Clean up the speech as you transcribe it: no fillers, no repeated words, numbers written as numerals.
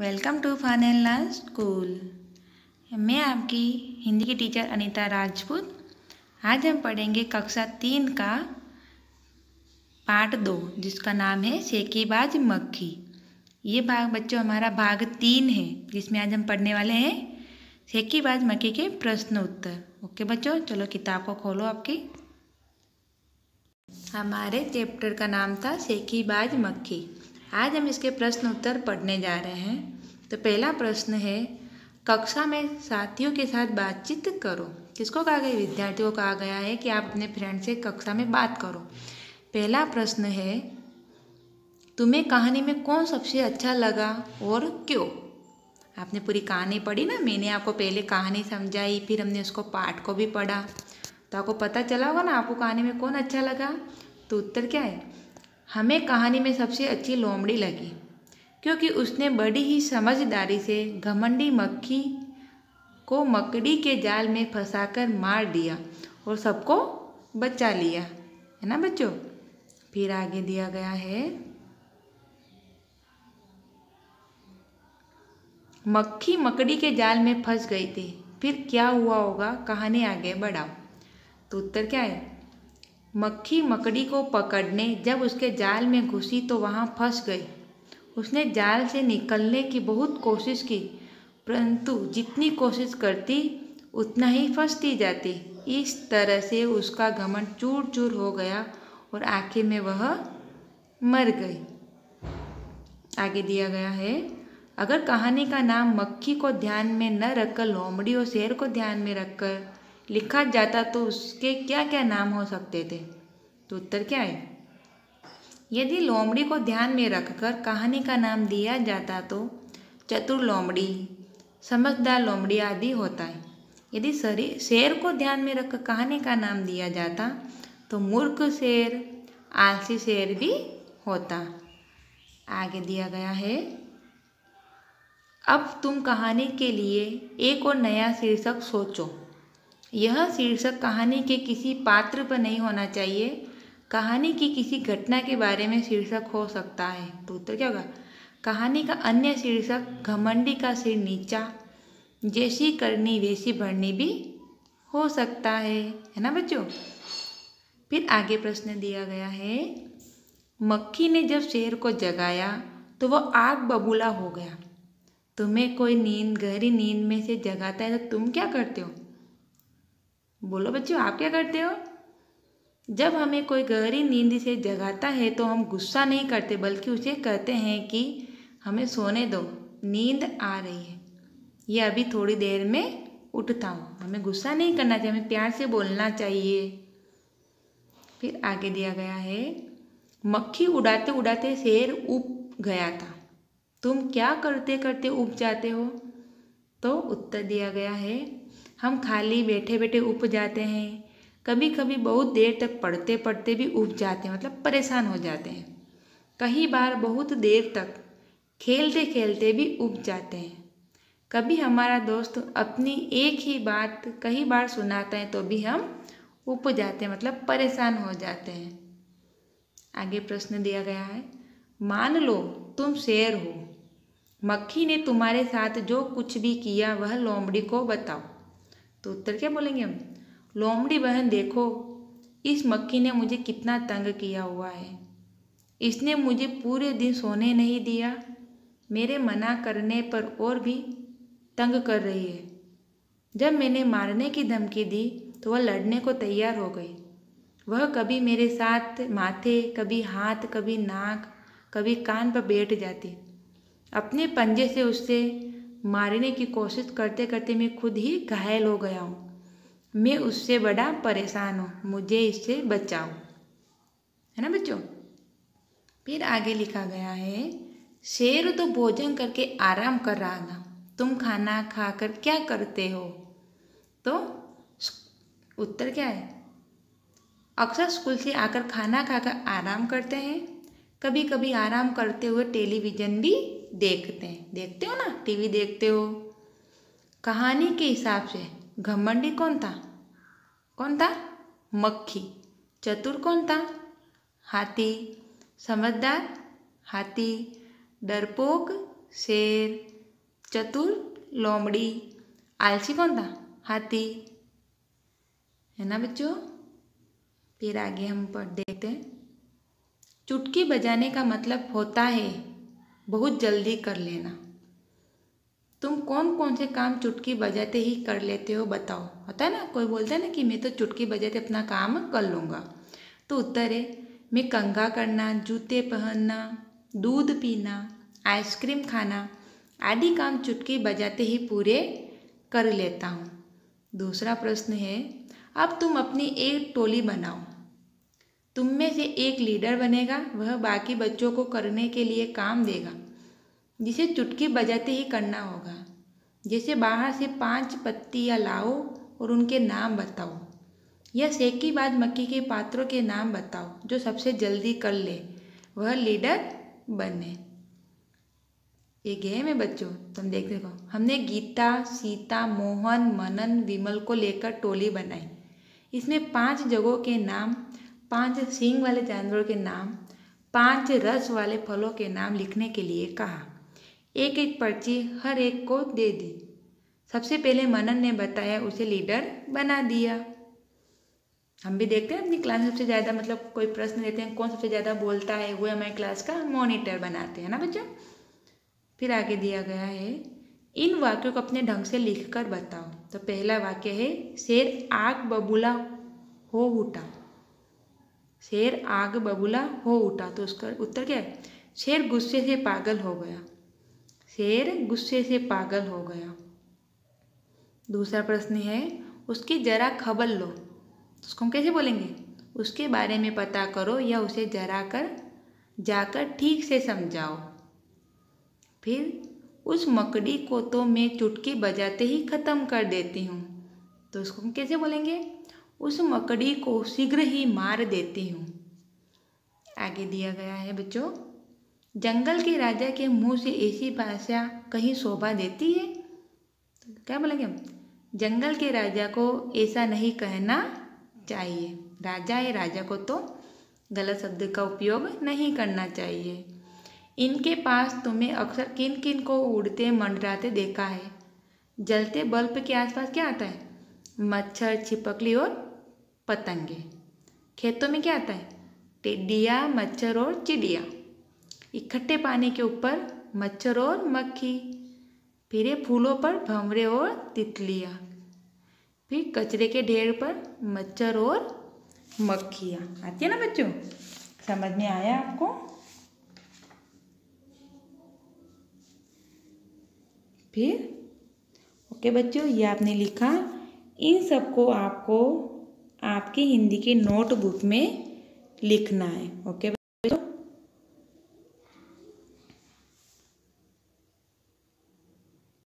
Welcome to fun and learn school. मैं आपकी हिंदी की टीचर अनीता राजपूत। आज हम पढ़ेंगे कक्षा 3 का पार्ट 2 जिसका नाम है शेकीबाज मक्खी। ये भाग बच्चों हमारा भाग 3 है जिसमें आज हम पढ़ने वाले हैं शेकीबाज मक्खी के प्रश्न उत्तर। ओके बच्चों, चलो किताब को खोलो आपकी। हमारे चैप्टर का नाम था शेकीबाज मक्खी। आज हम इसके प्रश्न उत्तर पढ़ने जा रहे हैं। तो पहला प्रश्न है, कक्षा में साथियों के साथ बातचीत करो। किसको कहा गया? विद्यार्थियों को कहा गया है कि आप अपने फ्रेंड से कक्षा में बात करो। पहला प्रश्न है, तुम्हें कहानी में कौन सबसे अच्छा लगा और क्यों? आपने पूरी कहानी पढ़ी ना, मैंने आपको पहले कहानी समझाई, फिर हमने उसको पाठ को भी पढ़ा, तो आपको पता चला होगा ना आपको कहानी में कौन अच्छा लगा। तो उत्तर क्या है? हमें कहानी में सबसे अच्छी लोमड़ी लगी क्योंकि उसने बड़ी ही समझदारी से घमंडी मक्खी को मकड़ी के जाल में फंसाकर मार दिया और सबको बचा लिया, है ना बच्चों। फिर आगे दिया गया है, मक्खी मकड़ी के जाल में फंस गई थी, फिर क्या हुआ होगा, कहानी आगे बढ़ाओ। तो उत्तर क्या है? मक्खी मकड़ी को पकड़ने जब उसके जाल में घुसी तो वहाँ फंस गई। उसने जाल से निकलने की बहुत कोशिश की, परंतु जितनी कोशिश करती उतना ही फंसती जाती। इस तरह से उसका घमंड चूर चूर हो गया और आखिर में वह मर गई। आगे दिया गया है, अगर कहानी का नाम मक्खी को ध्यान में न रखकर लोमड़ी और शेर को ध्यान में रखकर लिखा जाता तो उसके क्या क्या नाम हो सकते थे? तो उत्तर क्या है? यदि लोमड़ी को ध्यान में रखकर कहानी का नाम दिया जाता तो चतुर लोमड़ी, समझदार लोमड़ी आदि होता है। यदि शेर को ध्यान में रखकर कहानी का नाम दिया जाता तो मूर्ख शेर, आलसी शेर भी होता। आगे दिया गया है, अब तुम कहानी के लिए एक और नया शीर्षक सोचो। यह शीर्षक कहानी के किसी पात्र पर नहीं होना चाहिए, कहानी की किसी घटना के बारे में शीर्षक हो सकता है। तो उत्तर क्या होगा? कहानी का अन्य शीर्षक घमंडी का सिर नीचा, जैसी करनी वैसी भरनी भी हो सकता है ना बच्चों। फिर आगे प्रश्न दिया गया है, मक्खी ने जब शेर को जगाया तो वह आग बबूला हो गया। तुम्हें कोई गहरी नींद में से जगाता है तो तुम क्या करते हो? बोलो बच्चों, आप क्या करते हो? जब हमें कोई गहरी नींद से जगाता है तो हम गुस्सा नहीं करते, बल्कि उसे कहते हैं कि हमें सोने दो, नींद आ रही है, ये अभी थोड़ी देर में उठता हूँ। हमें गुस्सा नहीं करना चाहिए, हमें प्यार से बोलना चाहिए। फिर आगे दिया गया है, मक्खी उड़ाते उड़ाते शेर उब गया था। तुम क्या करते करते उब जाते हो? तो उत्तर दिया गया है, हम खाली बैठे बैठे उब जाते हैं, कभी कभी बहुत देर तक पढ़ते पढ़ते भी उब जाते हैं, मतलब परेशान हो जाते हैं। कई बार बहुत देर तक खेलते खेलते भी उब जाते हैं। कभी हमारा दोस्त अपनी एक ही बात कई बार सुनाता है तो भी हम उब जाते हैं, मतलब परेशान हो जाते हैं। आगे प्रश्न दिया गया है, मान लो तुम शेर हो, मक्खी ने तुम्हारे साथ जो कुछ भी किया वह लोमड़ी को बताओ। तो उत्तर क्या बोलेंगे हम? लोमड़ी बहन देखो, इस मक्खी ने मुझे कितना तंग किया हुआ है। इसने मुझे पूरे दिन सोने नहीं दिया, मेरे मना करने पर और भी तंग कर रही है। जब मैंने मारने की धमकी दी तो वह लड़ने को तैयार हो गई। वह कभी मेरे साथ माथे, कभी हाथ, कभी नाक, कभी कान पर बैठ जाती। अपने पंजे से उससे मारने की कोशिश करते करते मैं खुद ही घायल हो गया हूँ। मैं उससे बड़ा परेशान हूँ, मुझे इससे बचाओ, है ना बच्चों। फिर आगे लिखा गया है, शेर तो भोजन करके आराम कर रहा था, तुम खाना खाकर क्या करते हो? तो उत्तर क्या है? अक्सर स्कूल से आकर खाना खाकर आराम करते हैं, कभी कभी आराम करते हुए टेलीविज़न भी देखते हैं। देखते हो ना, टीवी देखते हो। कहानी के हिसाब से घमंडी कौन था? कौन था? मक्खी। चतुर कौन था? हाथी। समझदार? हाथी। डरपोक? शेर। चतुर लोमड़ी, आलसी कौन था? हाथी, है ना बच्चों। फिर आगे हम देखते हैं। चुटकी बजाने का मतलब होता है बहुत जल्दी कर लेना। तुम कौन कौन से काम चुटकी बजाते ही कर लेते हो बताओ। होता है ना, कोई बोलता है ना कि मैं तो चुटकी बजाते अपना काम कर लूँगा। तो उत्तर है मैं कंघा करना, जूते पहनना, दूध पीना, आइसक्रीम खाना आदि काम चुटकी बजाते ही पूरे कर लेता हूँ। दूसरा प्रश्न है, अब तुम अपनी एक टोली बनाओ। तुम में से एक लीडर बनेगा, वह बाकी बच्चों को करने के लिए काम देगा जिसे चुटकी बजाते ही करना होगा। जैसे बाहर से 5 पत्तियाँ लाओ और उनके नाम बताओ, या सेकी बाद मक्की के पात्रों के नाम बताओ। जो सबसे जल्दी कर ले वह लीडर बने। ये गेम है बच्चों, तुम देखो। हमने गीता, सीता, मोहन, मनन, विमल को लेकर टोली बनाई। इसमें 5 जगहों के नाम, 5 सींग वाले जानवरों के नाम, 5 रस वाले फलों के नाम लिखने के लिए कहा। एक एक पर्ची हर एक को दे दी। सबसे पहले मनन ने बताया, उसे लीडर बना दिया। हम भी देखते हैं अपनी क्लास में सबसे ज़्यादा मतलब कोई प्रश्न देते हैं, कौन सबसे ज़्यादा बोलता है वो हमारी क्लास का मॉनिटर बनाते हैं ना बच्चों। फिर आगे दिया गया है, इन वाक्यों को अपने ढंग से लिखकर बताओ। तो पहला वाक्य है, शेर आग बबूला हो उठा। शेर आग बबूला हो उठा, तो उसका उत्तर क्या है? शेर गुस्से से पागल हो गया। शेर गुस्से से पागल हो गया। दूसरा प्रश्न है, उसकी जरा खबर लो। उसको हम कैसे बोलेंगे? उसके बारे में पता करो या उसे जरा कर जाकर ठीक से समझाओ। फिर उस मकड़ी को तो मैं चुटकी बजाते ही ख़त्म कर देती हूँ। तो उसको हम कैसे बोलेंगे? उस मकड़ी को शीघ्र ही मार देती हूँ। आगे दिया गया है बच्चों, जंगल के राजा के मुंह से ऐसी भाषा कहीं शोभा देती है। तो क्या बोलेंगे हम? जंगल के राजा को ऐसा नहीं कहना चाहिए। राजा है, राजा को तो गलत शब्द का उपयोग नहीं करना चाहिए। इनके पास तुम्हें अक्सर किन किन को उड़ते मंडराते देखा है? जलते बल्ब के आसपास क्या आता है? मच्छर, छिपकली और पतंगे। खेतों में क्या आता है? टिड्डियाँ, मच्छर और चिड़िया। इकट्ठे पानी के ऊपर मच्छर और मक्खी। फिर ये फूलों पर भंवरे और तितलियाँ। फिर कचरे के ढेर पर मच्छर और मक्खियाँ। आती है ना बच्चों? समझ में आया आपको? फिर ओके बच्चों, ये आपने लिखा। इन सबको आपको आपकी हिंदी के नोटबुक में लिखना है। ओके।